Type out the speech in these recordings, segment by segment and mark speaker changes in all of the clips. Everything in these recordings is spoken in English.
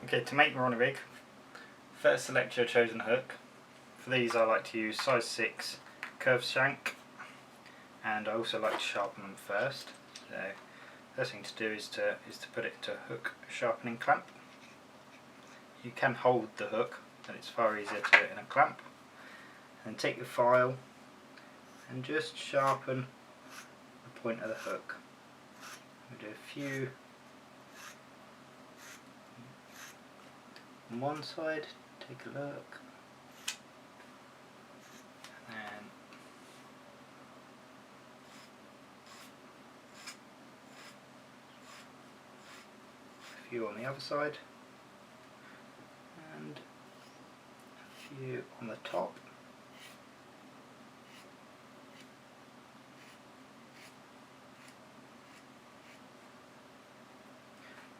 Speaker 1: Okay, to make Ronnie Rig, first select your chosen hook. For these I like to use size 6 curved shank, and I also like to sharpen them first. So first thing to do is to put it to hook sharpening clamp. You can hold the hook, and it's far easier to do it in a clamp. And take your file and just sharpen the point of the hook. We'll do a few on one side, take a look, and a few on the other side, and a few on the top.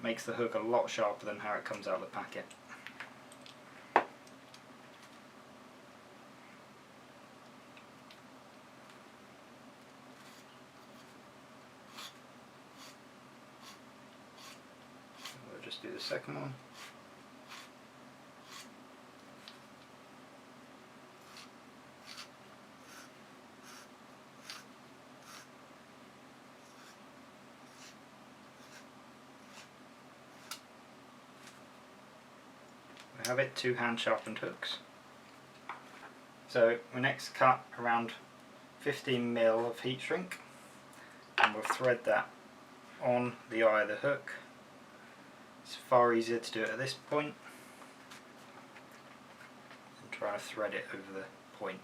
Speaker 1: Makes the hook a lot sharper than how it comes out of the packet. We'll just do the second one. We have it, 2 hand sharpened hooks. So we next cut around 15mm of heat shrink, and we'll thread that on the eye of the hook. It's far easier to do it at this point than trying to thread it over the point.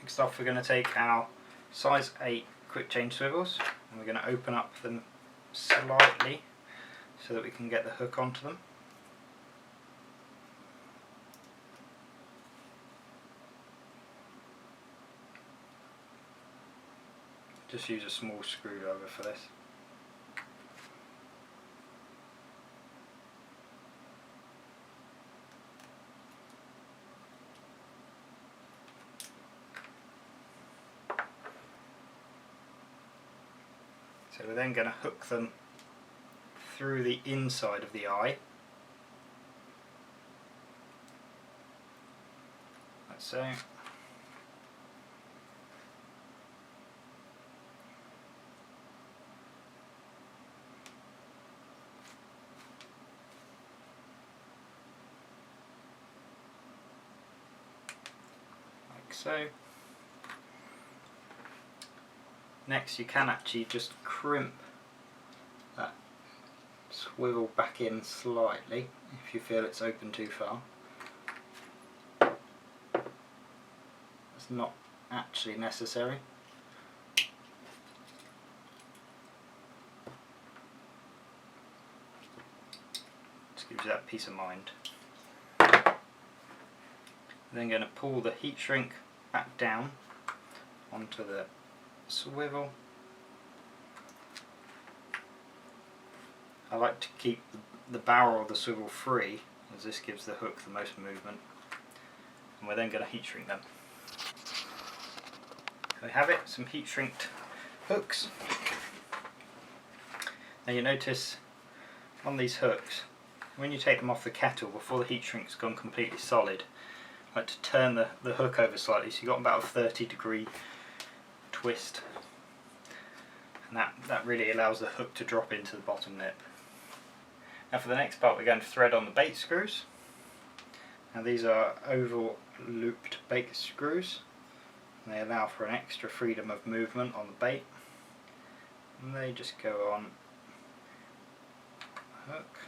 Speaker 1: Next off, we're going to take our size 8 quick change swivels, and we're going to open up them slightly so that we can get the hook onto them. Just use a small screwdriver for this. So we're then going to hook them through the inside of the eye, like so. Like so. Next, you can actually just crimp that swivel back in slightly if you feel it's open too far. It's not actually necessary. Just gives you that peace of mind. I'm then going to pull the heat shrink back down onto the swivel. I like to keep the barrel of the swivel free, as this gives the hook the most movement, and we're then going to heat shrink them. We have it, some heat shrinked hooks. Now you notice on these hooks, when you take them off the kettle before the heat shrink's gone completely solid, I like to turn the hook over slightly, so you've got about a 30-degree twist, and that really allows the hook to drop into the bottom lip. Now for the next part, we're going to thread on the bait screws. Now these are oval looped bait screws, and they allow for an extra freedom of movement on the bait, and they just go on the hook.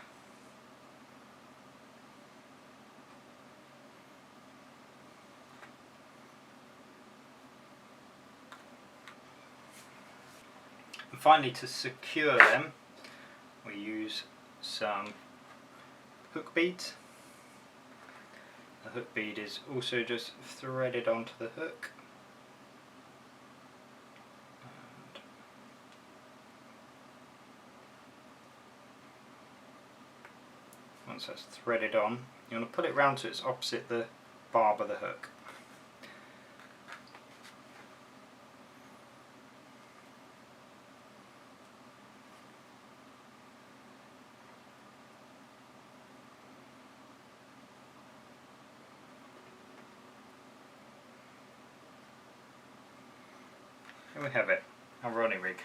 Speaker 1: And finally, to secure them, we use some hook beads. The hook bead is also just threaded onto the hook. And once that's threaded on, you want to put it round so it's opposite the barb of the hook. Here we have it, our Ronnie rig.